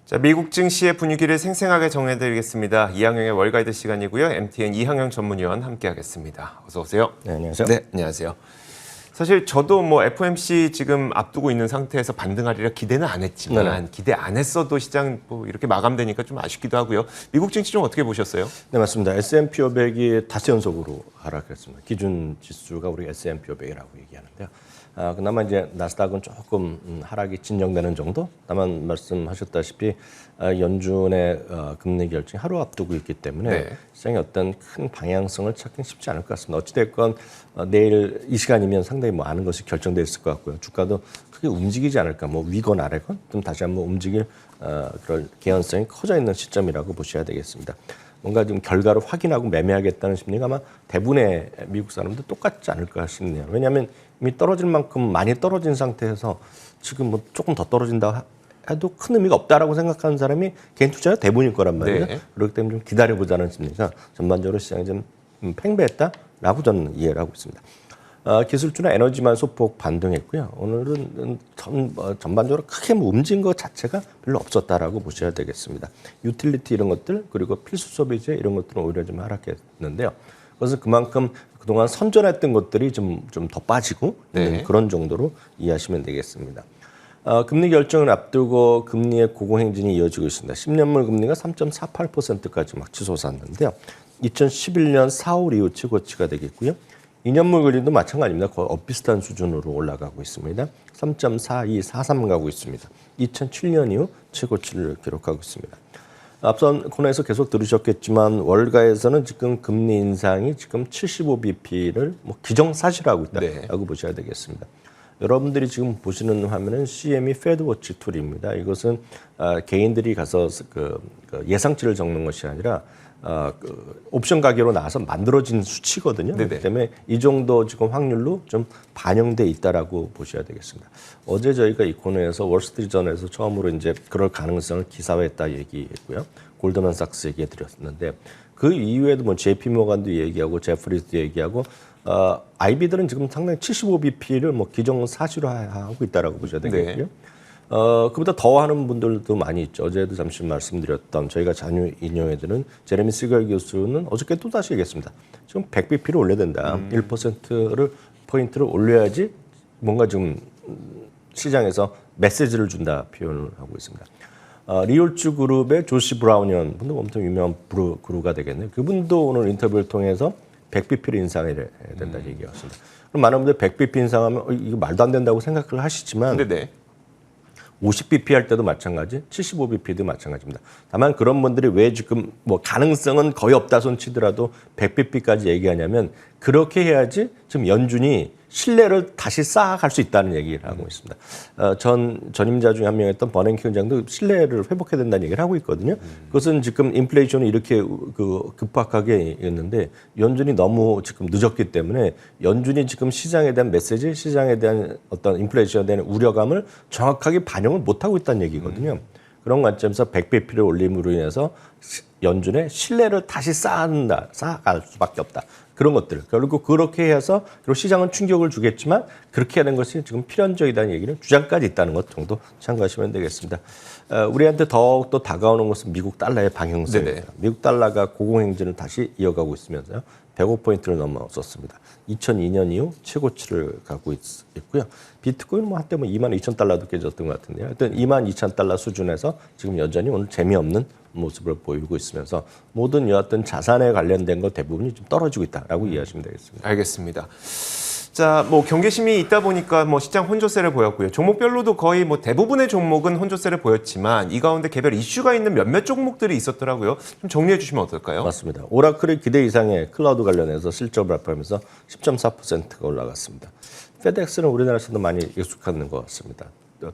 자, 미국 증시의 분위기를 생생하게 정해드리겠습니다. 이항영의 월가이드 시간이고요. MTN 이항영 전문위원 함께하겠습니다. 어서 오세요. 네, 안녕하세요. 네, 안녕하세요. 사실 저도 뭐 FOMC 지금 앞두고 있는 상태에서 반등하리라 기대는 안 했지만 기대 안 했어도 시장 뭐 이렇게 마감되니까 좀 아쉽기도 하고요. 미국 증시 좀 어떻게 보셨어요? 네, 맞습니다. S&P 500이 닷새 연속으로 하락했습니다. 기준 지수가 우리 S&P 500이라고 얘기하는데요. 그나마 이제 나스닥은 조금 하락이 진정되는 정도. 다만 말씀하셨다시피 연준의 금리 결정이 하루 앞두고 있기 때문에 시장의 어떤 큰 방향성을 찾기는 쉽지 않을 것 같습니다. 어찌됐건 내일 이 시간이면 상당히 많은 것이 결정돼 있을 것 같고요. 주가도 크게 움직이지 않을까, 뭐 위건 아래건 좀 다시 한번 움직일 그럴 개연성이 커져 있는 시점이라고 보셔야 되겠습니다. 뭔가 좀 결과를 확인하고 매매하겠다는 심리가 아마 대부분의 미국 사람들 똑같지 않을까 싶네요. 왜냐하면 이미 떨어질 만큼 많이 떨어진 상태에서 지금 뭐 조금 더 떨어진다 해도 큰 의미가 없다라고 생각하는 사람이 개인 투자가 대부분일 거란 말이에요. 네. 그렇기 때문에 좀 기다려보자는 심리가 전반적으로 시장이 좀 팽배했다라고 저는 이해를 하고 있습니다. 기술주나 에너지만 소폭 반등했고요. 오늘은 전반적으로 크게 뭐 움직인 것 자체가 별로 없었다라고 보셔야 되겠습니다. 유틸리티 이런 것들 그리고 필수 소비재 이런 것들은 오히려 좀 하락했는데요. 그것은 그만큼 그동안 선전했던 것들이 좀 더 빠지고 있는 그런 정도로 이해하시면 되겠습니다. 금리 결정을 앞두고 금리의 고공행진이 이어지고 있습니다. 10년물 금리가 3.48%까지 막 치솟았는데요. 2011년 4월 이후 최고치가 되겠고요. 2년물 금리도 마찬가지입니다. 거의 비슷한 수준으로 올라가고 있습니다. 3.4243 가고 있습니다. 2007년 이후 최고치를 기록하고 있습니다. 앞선 코너에서 계속 들으셨겠지만 월가에서는 지금 금리 인상이 지금 75bp를 뭐 기정사실화하고 있다고 보셔야 되겠습니다. 여러분들이 지금 보시는 화면은 CME 페드워치 툴입니다. 이것은 개인들이 가서 그 예상치를 적는 것이 아니라 옵션 가격으로 나와서 만들어진 수치거든요. 그렇기 때문에 이 정도 지금 확률로 좀 반영돼 있다라고 보셔야 되겠습니다. 어제 저희가 이 코너에서 월스트리트저널에서 처음으로 이제 그럴 가능성을 기사화했다 얘기했고요. 골드만삭스 얘기해 드렸는데 그 이후에도 뭐 JP 모간도 얘기하고 제프리스도 얘기하고 IB들은 지금 상당히 75bp를 뭐 기정사실화하고 있다라고 보셔야 되겠고요. 그보다 더 하는 분들도 많이 있죠. 어제도 잠시 말씀드렸던 저희가 자주 인용해드는 제레미 시걸 교수는 어저께 또 다시 얘기했습니다. 지금 100bp를 올려야 된다. 1%를 포인트를 올려야지 뭔가 좀 시장에서 메시지를 준다 표현을 하고 있습니다. 리올츠 그룹의 조시 브라운이라는 분도 엄청 유명한 그루가 되겠네요. 그분도 오늘 인터뷰를 통해서 100bp를 인상해야 된다 얘기했습니다. 그럼 많은 분들 100bp 인상하면 이거 말도 안 된다고 생각을 하시지만 50bp 할 때도 마찬가지, 75bp도 마찬가지입니다. 다만 그런 분들이 왜 지금 뭐 가능성은 거의 없다 손 치더라도 100bp까지 얘기하냐면 그렇게 해야지 지금 연준이 신뢰를 다시 쌓아갈 수 있다는 얘기를 하고 있습니다. 전임자 중에 한 명이었던 버냉키 의장도 신뢰를 회복해야 된다는 얘기를 하고 있거든요. 그것은 지금 인플레이션이 이렇게 급박하게 있는데 연준이 너무 지금 늦었기 때문에 연준이 지금 시장에 대한 메시지, 시장에 대한 어떤 인플레이션에 대한 우려감을 정확하게 반영을 못하고 있다는 얘기거든요. 그런 관점에서 100bp를 올림으로 인해서 연준의 신뢰를 다시 쌓아갈 수밖에 없다. 그런 것들. 결국 그렇게 해서 그리고 시장은 충격을 주겠지만 그렇게 하는 것이 지금 필연적이라는 얘기는 주장까지 있다는 것 정도 참고하시면 되겠습니다. 우리한테 더욱더 다가오는 것은 미국 달러의 방향성입니다. 미국 달러가 고공행진을 다시 이어가고 있으면서요. 105포인트를 넘어섰습니다. 2002년 이후 최고치를 가고 있고요. 비트코인 뭐 한때 뭐 22,000달러도 깨졌던 것 같은데요. 하여튼 22,000달러 수준에서 지금 여전히 오늘 재미없는 모습을 보이고 있으면서 모든 여하튼 자산에 관련된 것 대부분이 좀 떨어지고 있다라고 이해하시면 되겠습니다. 알겠습니다. 자, 뭐 경계심이 있다 보니까 뭐 시장 혼조세를 보였고요. 종목별로도 거의 뭐 대부분의 종목은 혼조세를 보였지만 이 가운데 개별 이슈가 있는 몇몇 종목들이 있었더라고요. 좀 정리해 주시면 어떨까요? 맞습니다. 오라클이 기대 이상의 클라우드 관련해서 실적을 발표하면서 10.4%가 올라갔습니다. 페덱스는 우리나라에서도 많이 익숙한 것 같습니다.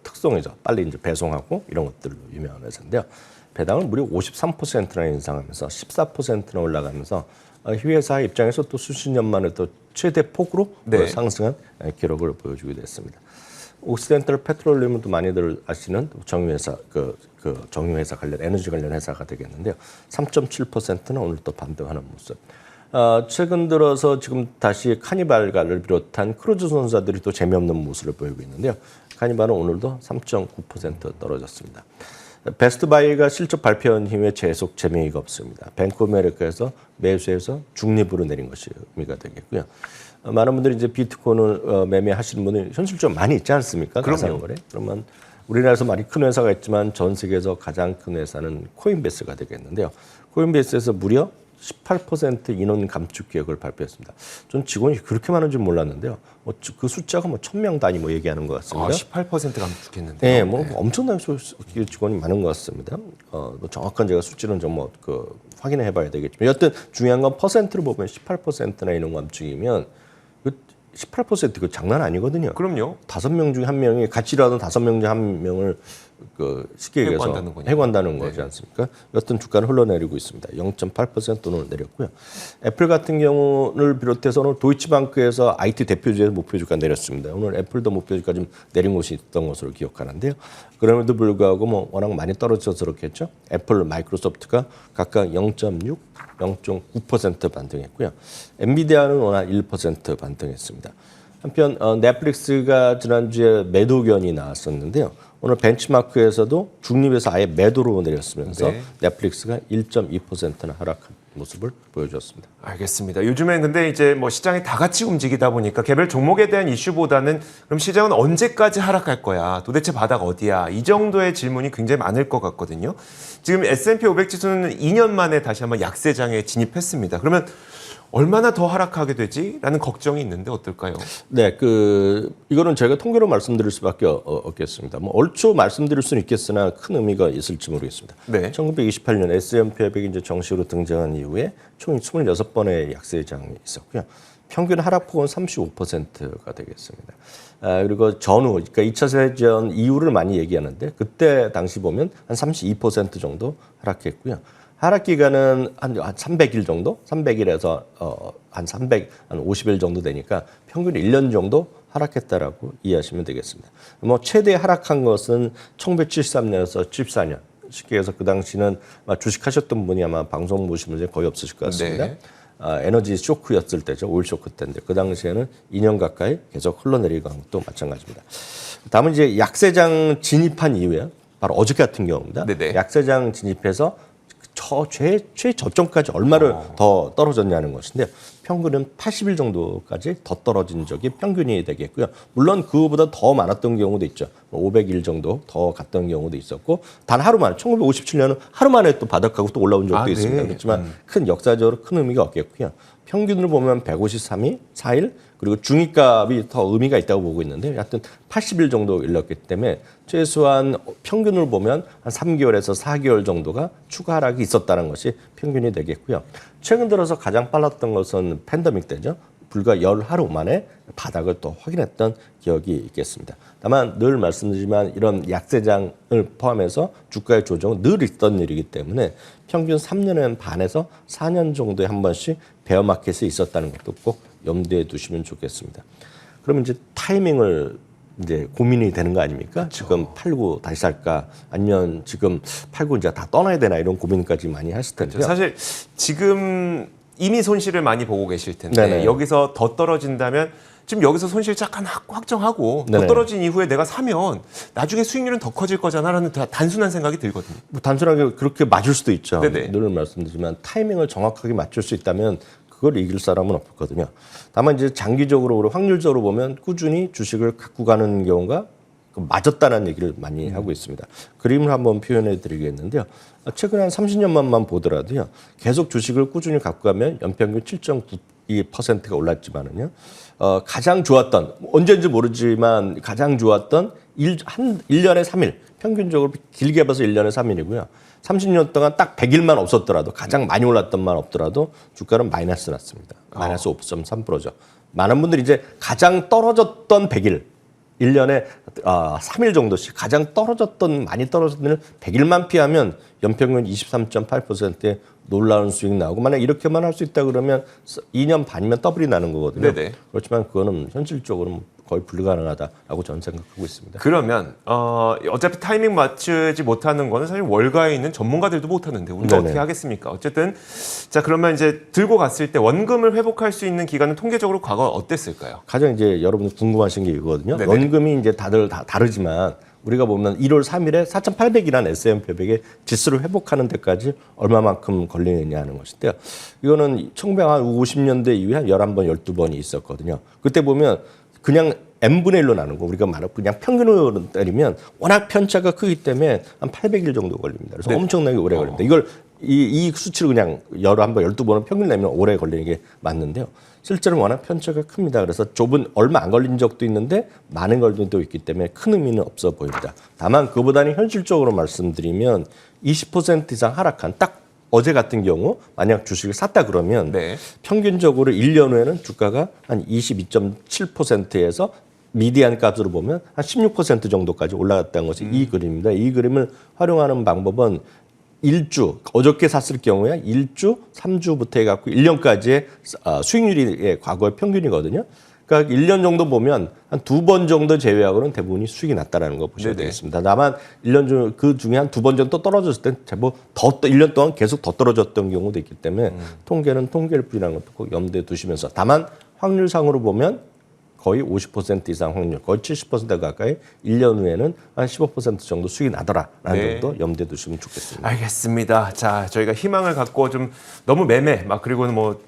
특성이죠. 빨리 이제 배송하고 이런 것들로 유명한 회사인데요. 배당을 무려 53%나 인상하면서 14%나 올라가면서 이 회사 입장에서 또 수십 년 만에 또 최대 폭으로 상승한 기록을 보여주게 됐습니다. 옥시덴탈 페트롤리움도 많이들 아시는 정유회사 정유회사 관련 에너지 관련 회사가 되겠는데요. 3.7%는 오늘 또 반등하는 모습. 최근 들어서 지금 다시 카니발가를 비롯한 크루즈 선사들이 또 재미없는 모습을 보이고 있는데요. 카니발은 오늘도 3.9% 떨어졌습니다. 베스트바이가 실적 발표한 이후에 계속 재미가 없습니다. 뱅크 오브 아메리카에서 매수해서 중립으로 내린 것이 의미가 되겠고요. 많은 분들이 이제 비트코인을 매매하시는 분이 현실적으로 많이 있지 않습니까? 가상거래. 그러면 우리나라에서 많이 큰 회사가 있지만 전 세계에서 가장 큰 회사는 코인베이스가 되겠는데요. 코인베이스에서 무려 18% 인원 감축 계획을 발표했습니다. 전 직원이 그렇게 많은 줄 몰랐는데요. 그 숫자가 1,000명 단위 얘기하는 것 같습니다. 18% 감축했는데요. 네, 엄청난 직원이 많은 것 같습니다. 정확한 제가 수치는 좀 확인해 봐야 되겠지만 여튼 중요한 건 퍼센트를 보면 18%나 인원 감축이면 18% 장난 아니거든요. 그럼요. 5명 중에 1명이 같이 일하던 5명 중에 1명을 쉽게 얘기해서 해고한다는 거지 않습니까? 여튼 주가는 흘러내리고 있습니다. 0.8% 오늘 내렸고요. 애플 같은 경우를 비롯해서 오늘 도이치방크에서 IT 대표주에서 목표 주가 내렸습니다. 오늘 애플도 목표 주가 좀 내린 곳이 있던 것으로 기억하는데요. 그럼에도 불구하고 워낙 많이 떨어져서 그렇겠죠. 애플, 마이크로소프트가 각각 0.6, 0.9% 반등했고요. 엔비디아는 워낙 1% 반등했습니다. 한편 넷플릭스가 지난주에 매도 의견이 나왔었는데요. 오늘 벤치마크에서도 중립에서 아예 매도로 내렸으면서 넷플릭스가 1.2%나 하락한 모습을 보여주었습니다. 알겠습니다. 요즘엔 근데 이제 시장이 다 같이 움직이다 보니까 개별 종목에 대한 이슈보다는 그럼 시장은 언제까지 하락할 거야? 도대체 바닥 어디야? 이 정도의 질문이 굉장히 많을 것 같거든요. 지금 S&P 500 지수는 2년 만에 다시 한번 약세장에 진입했습니다. 그러면 얼마나 더 하락하게 되지? 라는 걱정이 있는데 어떨까요? 네, 이거는 제가 통계로 말씀드릴 수밖에 없겠습니다. 얼추 말씀드릴 수는 있겠으나 큰 의미가 있을지 모르겠습니다. 네. 1928년 S&P 500이 이제 정식으로 등장한 이후에 총 26번의 약세장이 있었고요. 평균 하락폭은 35%가 되겠습니다. 그리고 전후, 그러니까 2차 세계대전 이후를 많이 얘기하는데 그때 당시 보면 한 32% 정도 하락했고요. 하락 기간은 한 300일 정도? 300일에서 한 50일 정도 되니까 평균 1년 정도 하락했다라고 이해하시면 되겠습니다. 최대 하락한 것은 1973년에서 74년. 쉽게 해서 그 당시는 주식하셨던 분이 아마 방송 보시는 분이 거의 없으실 것 같습니다. 네. 에너지 쇼크였을 때죠. 오일 쇼크 때인데 그 당시에는 2년 가까이 계속 흘러내리던 것도 마찬가지입니다. 다음은 이제 약세장 진입한 이후에 바로 어저께 같은 경우입니다. 네네. 약세장 진입해서 최저점까지 얼마를 더 떨어졌냐는 것인데 평균은 80일 정도까지 더 떨어진 적이 평균이 되겠고요. 물론 그거보다 더 많았던 경우도 있죠. 500일 정도 더 갔던 경우도 있었고 단 하루 만에 1957년은 하루 만에 또 바닥하고 또 올라온 적도 있습니다. 네. 그렇지만 큰 역사적으로 큰 의미가 없겠고요. 평균으로 보면 153일, 4일 그리고 중위값이 더 의미가 있다고 보고 있는데 하여튼 80일 정도 일렀기 때문에 최소한 평균을 보면 한 3개월에서 4개월 정도가 추가 하락이 있었다는 것이 평균이 되겠고요. 최근 들어서 가장 빨랐던 것은 팬데믹 때죠. 불과 열하루 만에 바닥을 또 확인했던 기억이 있겠습니다. 다만 늘 말씀드리지만 이런 약세장을 포함해서 주가의 조정은 늘 있던 일이기 때문에 평균 3년엔 반에서 4년 정도에 한 번씩 베어마켓이 있었다는 것도 꼭 염두에 두시면 좋겠습니다. 그러면 이제 타이밍을 이제 고민이 되는 거 아닙니까? 그렇죠. 지금 팔고 다시 살까? 아니면 지금 팔고 이제 다 떠나야 되나? 이런 고민까지 많이 하실 텐데요. 사실 지금 이미 손실을 많이 보고 계실 텐데 네네. 여기서 더 떨어진다면 지금 여기서 손실 잠깐 확정하고 네네. 더 떨어진 이후에 내가 사면 나중에 수익률은 더 커질 거잖아라는 단순한 생각이 들거든요. 단순하게 그렇게 맞을 수도 있죠. 네네. 늘 말씀드리지만 타이밍을 정확하게 맞출 수 있다면 그걸 이길 사람은 없거든요. 다만 이제 장기적으로 확률적으로 보면 꾸준히 주식을 갖고 가는 경우가 맞았다는 얘기를 많이 하고 있습니다. 그림을 한번 표현해 드리겠는데요. 최근 한 30년만만 보더라도요. 계속 주식을 꾸준히 갖고 가면 연평균 7.92%가 올랐지만은요. 가장 좋았던 언제인지 모르지만 가장 좋았던 1년에 3일 평균적으로 길게 봐서 1년에 3일이고요. 30년 동안 딱 100일만 없었더라도 가장 많이 올랐던 만 없더라도 주가는 마이너스 났습니다. 마이너스 5.3%죠. 많은 분들이 이제 가장 떨어졌던 100일 1년에 3일 정도씩 가장 떨어졌던 많이 떨어졌던 일 100일만 피하면 연평균 23.8%의 놀라운 수익 나오고 만약 이렇게만 할 수 있다 그러면 2년 반이면 더블이 나는 거거든요. 네네. 그렇지만 그거는 현실적으로는 거의 불가능하다라고 저는 생각하고 있습니다. 그러면 어차피 타이밍 맞추지 못하는 거는 사실 월가에 있는 전문가들도 못하는데 우리가 네네. 어떻게 하겠습니까? 어쨌든 자 그러면 이제 들고 갔을 때 원금을 회복할 수 있는 기간은 통계적으로 과거 어땠을까요? 가장 이제 여러분들 궁금하신 게 이거거든요. 네네. 원금이 이제 다들 다 다르지만 우리가 보면 1월 3일에 4,800이라는 S&P 500의 지수를 회복하는 데까지 얼마만큼 걸리느냐 하는 것인데요. 이거는 1950년대 이후에 한 11번, 12번이 있었거든요. 그때 보면 그냥 n분의 1로 나눈 거 우리가 말하고 그냥 평균으로 때리면 워낙 편차가 크기 때문에 한 800일 정도 걸립니다. 그래서 엄청나게 오래 걸립니다. 이걸 이 수치를 그냥 11번, 12번을 평균 내면 오래 걸리는 게 맞는데요. 실제로는 워낙 편차가 큽니다. 그래서 얼마 안 걸린 적도 있는데 많은 걸린 적도 있기 때문에 큰 의미는 없어 보입니다. 다만 그보다는 현실적으로 말씀드리면 20% 이상 하락한 딱 어제 같은 경우 만약 주식을 샀다 그러면 네. 평균적으로 1년 후에는 주가가 한 22.7%에서 미디안 값으로 보면 한 16% 정도까지 올라갔다는 것이 이 그림입니다. 이 그림을 활용하는 방법은 1주, 어저께 샀을 경우에 1주, 3주부터 해갖고 1년까지의 수익률이 과거의 평균이거든요. 그러니까 1년 정도 보면 한 2번 정도 제외하고는 대부분이 수익이 났다라는 거 보셔야 네네. 되겠습니다. 다만 1년 중 그 중에 한 2번 정도 떨어졌을 땐 제법 1년 동안 계속 더 떨어졌던 경우도 있기 때문에 통계는 통계일 뿐이라는 것도 꼭 염두에 두시면서 다만 확률상으로 보면 거의 50% 이상 확률, 거의 70% 가까이 1년 후에는 한 15% 정도 수익이 나더라라는 네. 정도 염두에 두시면 좋겠습니다. 알겠습니다. 자, 저희가 희망을 갖고 좀 너무 매매 막 그리고는 뭐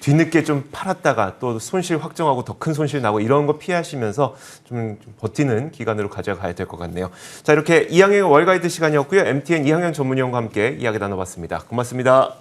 뒤늦게 좀 팔았다가 또 손실 확정하고 더 큰 손실 나고 이런 거 피하시면서 좀 버티는 기간으로 가져가야 될 것 같네요. 자, 이렇게 이항의 월가이드 시간이었고요. MTN 이항현 전문위원과 함께 이야기 나눠봤습니다. 고맙습니다.